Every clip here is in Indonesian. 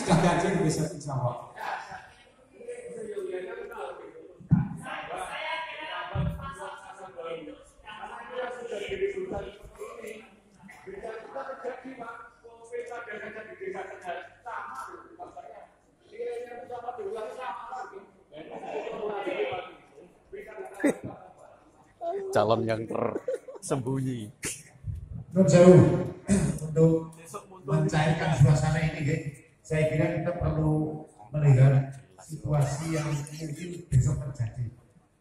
sudah ganjil bisa dijawab. Calon yang tersembunyi. Nun jauh untuk mencairkan suasana ini, saya kira kita perlu melihat situasi yang mungkin besok terjadi.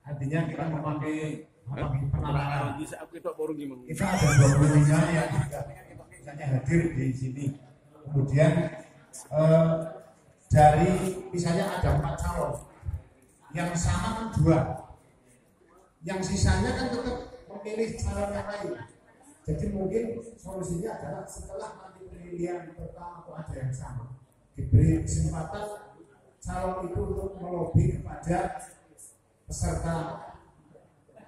Artinya kita memakai penanganan. Kita ada 25 yang juga misalnya hadir di sini. Kemudian dari misalnya ada 4 calon, yang sama kan 2. Yang sisanya kan tetap memilih calon yang lain. Jadi mungkin solusinya adalah setelah nanti pemilihan pertama atau ada yang sama, diberi kesempatan calon itu untuk melobi kepada peserta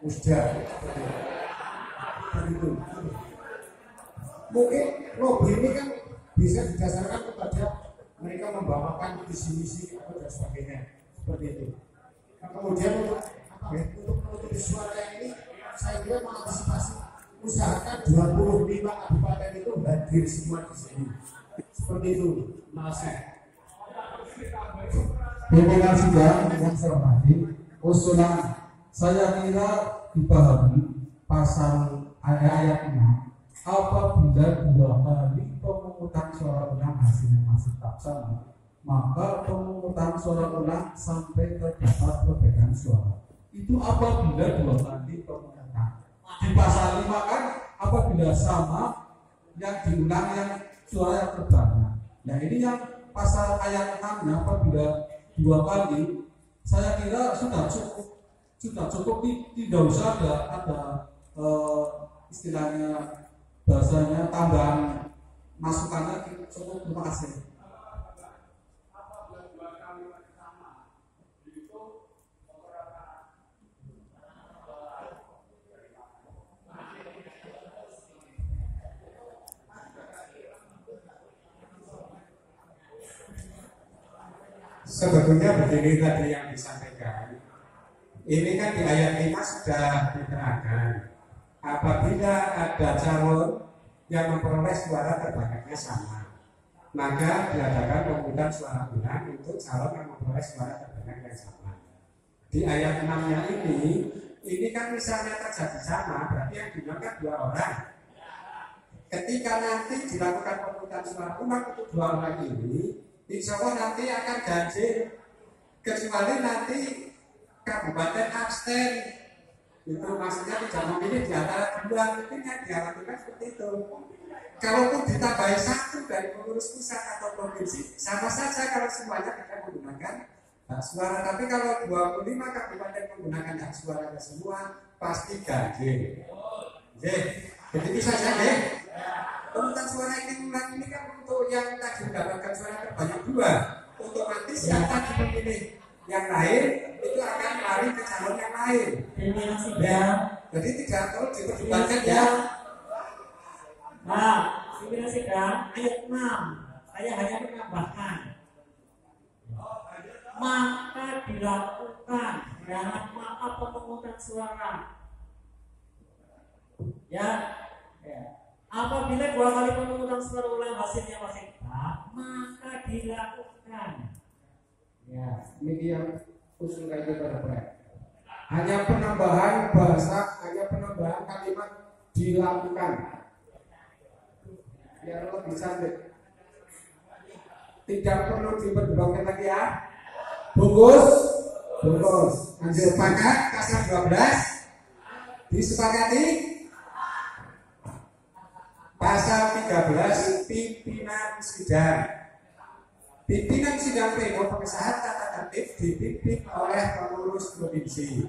musda. Begitu. Mungkin lobby ini kan bisa didasarkan kepada mereka membawakan visi-misi atau dan sebagainya, seperti itu. Nah, kemudian untuk menutupi suara ini, saya kira mengantisipasi usahakan 25 kabupaten itu hadir semua di sini. Seperti itu, masih. Pimpinan sidang yang saya hormati, usulan saya kira dipahami pasal ayat 6 apabila 2 kali pemungutan suara ulang hasilnya masih tak sama, maka pemungutan suara ulang sampai terdapat perbedaan suara. Itu apabila 2 kali pemungutan. Di pasal 5 kan apabila sama yang diulang yang suara yang terbanyak. Nah ini yang pasal ayat 6 apabila 2 kali, saya kira sudah cukup tidak usah ada istilahnya bahasanya tambahan masukan lagi. Cukup, terima kasih. Sebetulnya begini tadi yang disampaikan. Ini kan di ayat 5 sudah diterangkan. Apabila ada calon yang memperoleh suara terbanyaknya sama, maka diadakan pemungutan suara ulang untuk calon yang memperoleh suara terbanyak yang sama. Di ayat 6-nya ini kan misalnya terjadi sama, berarti yang dimenangkan 2 orang. Ketika nanti dilakukan pemungutan suara ulang untuk 2 orang ini, insya Allah nanti akan ganjil, kecuali nanti kabupaten abstain. Itu maksudnya tidak memilih di antara 2, mungkin yang dilakukan seperti itu. Kalaupun ditambahi 1 dari pengurus pusat atau provinsi, sama saja kalau semuanya akan menggunakan hak suara. Tapi kalau 25 kabupaten menggunakan hak suaranya semua, pasti ganjil. Jadi bisa saja. Pemungutan suara ini ulang ini kan untuk yang tadi mendapatkan suara terbanyak 2, otomatis yang tadi memilih yang lain itu akan lari ke calon yang lain. Ya. Jadi tidak perlu diperdebatkan ya. Nah, pimpinan sidang ayat 6 saya hanya menambahkan, maka dilakukan dalam maka pemungutan suara. Ya. Apabila 2 kali pemungutan suara ulang hasilnya masih tetap, maka dilakukan. Ya, ini yang usul kayak gitu. Hanya penambahan bahasa, hanya penambahan kalimat dilakukan. Biar lebih cantik. Tidak perlu diperdebatkan lagi ya. Bungkus. Lanjut sepakat pasal 12 disepakati. Pasal 13 pimpinan sidang. Pimpinan sidang pleno pengesahan tata tertib dipimpin oleh pengurus provinsi.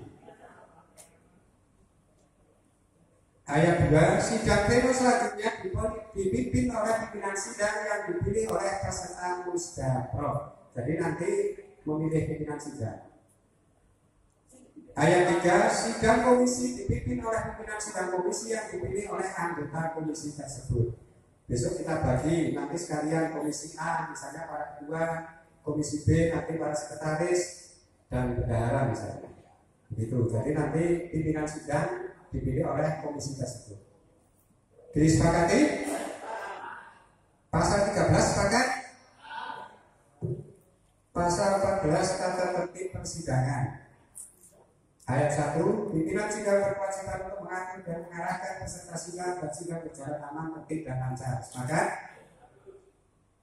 Ayat 2, sidang pleno selanjutnya dipimpin oleh pimpinan sidang yang dipilih oleh peserta musdapro. Jadi nanti memilih pimpinan sidang. Ayat 3, sidang komisi dipimpin oleh pimpinan sidang komisi yang dipilih oleh anggota komisi tersebut. Besok kita bagi nanti sekalian komisi A misalnya para ketua, komisi B nanti para sekretaris dan bendahara misalnya. Begitu. Jadi nanti pimpinan sidang dipilih oleh komisi tersebut. Disepakati? Pasal 13 sepakat? Pasal 14 tata tertib persidangan. Ayat 1, pimpinan sidang berkewajiban untuk mengatur dan mengarahkan peserta sidang dan sidang berjalan aman, tertib dan lancar. Sepakat?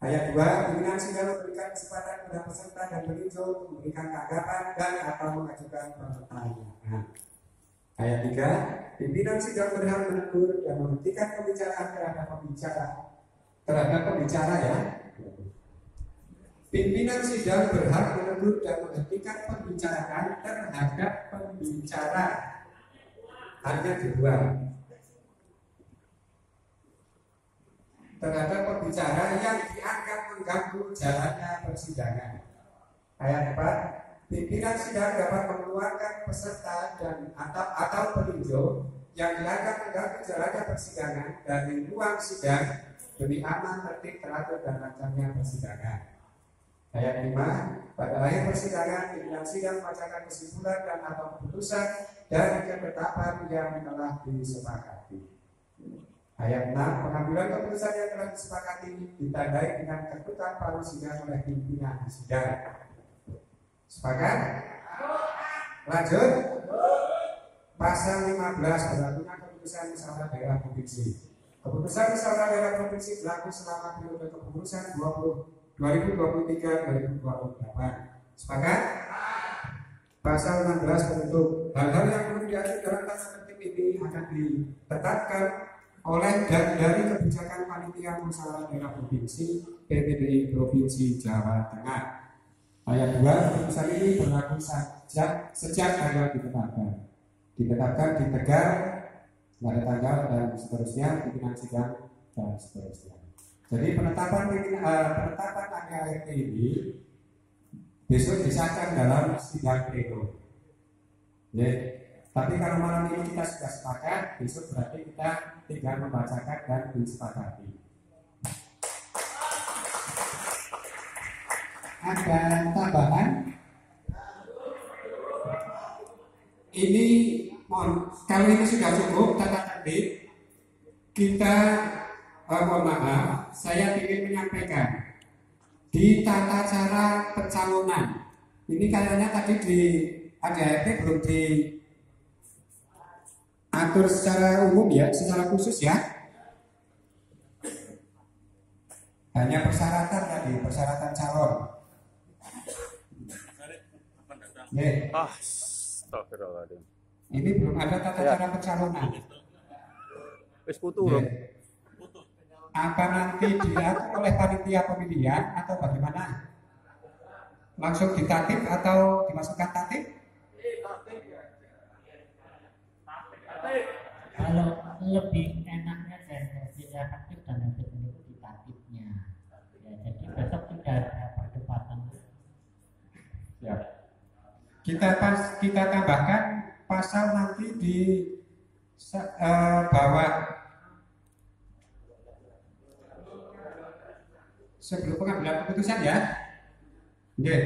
Ayat 2, pimpinan sidang memberikan kesempatan kepada peserta dan peninjau untuk memberikan tanggapan dan atau mengajukan pertanyaan. Ayat 3, pimpinan sidang berhak menegur dan menghentikan pembicaraan terhadap pembicara ya. Pimpinan sidang berhak menegur dan menghentikan pembicaraan terhadap pembicara. Hanya dua. Terhadap pembicara yang dianggap mengganggu jalannya persidangan. Ayat 4. Pimpinan sidang dapat mengeluarkan peserta dan atau peninjau yang dianggap mengganggu jalannya persidangan dari ruang sidang demi aman, tertib, teratur dan lancarnya persidangan. Ayat 5. Pada akhir persidangan, pimpinan sidang membacakan kesimpulan dan atau keputusan dari ketetapan yang telah disepakati. Ayat 6. Pengambilan keputusan yang telah disepakati ditandai dengan ketukan paru sidang oleh pimpinan sidang. Sepakat? Lanjut. Pasal 15 berlakunya keputusan musyawarah daerah provinsi. Keputusan musyawarah daerah provinsi berlaku selama periode kepengurusan 2023-2028. Sepakat? Pasal 16 bentuk hal-hal yang perlu diatur dalam tata tertib ini akan ditetapkan oleh dan dari kebijakan panitia musyawarah daerah provinsi PPDI Provinsi Jawa Tengah. Ayat 2, keputusan ini berlaku sejak tanggal ditetapkan di Tegal, pada tanggal dan seterusnya, pimpinan sidang dan seterusnya. Jadi penetapan ART ini besok disahkan dalam sidang pleno. Ya. Tapi kalau malam ini kita sudah sepakat, besok berarti kita tinggal membacakan dan disepakati. Ada tambahan? Ini kalau ini sudah cukup tata tertib, kita mohon maaf, saya ingin menyampaikan di tata cara pencalonan. Ini kayaknya tadi di ADART belum diatur secara umum ya, secara khusus ya. Hanya persyaratan tadi, persyaratan calon. Yeah. Astagfirullahaladzim. Ini belum ada tata cara pencalonan. Wis putu lho. Apa nanti diatur oleh panitia pemilihan atau bagaimana? Langsung ditatip atau dimasukkan tatip? Kalau lebih enaknya dari tatip dan tatip itu di tatipnya. Ya, jadi besok tidak ada perdebatan. Ya. Kita tambahkan pasal nanti di bawah sebelum pengambilan keputusan ya. Oke.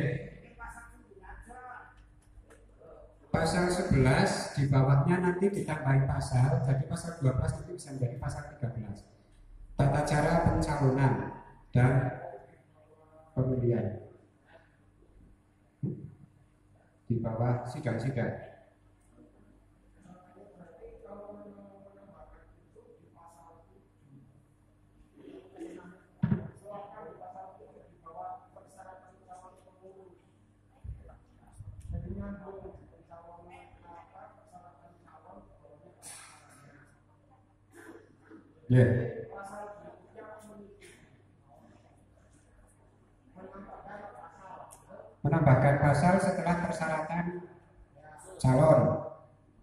Pasal 11 di bawahnya nanti ditambahin pasal, jadi pasal 12 nanti bisa menjadi pasal 13. Tata cara pencalonan dan pemilihan. Di bawah sidang-sidang. Ya. Menambahkan pasal setelah persyaratan calon.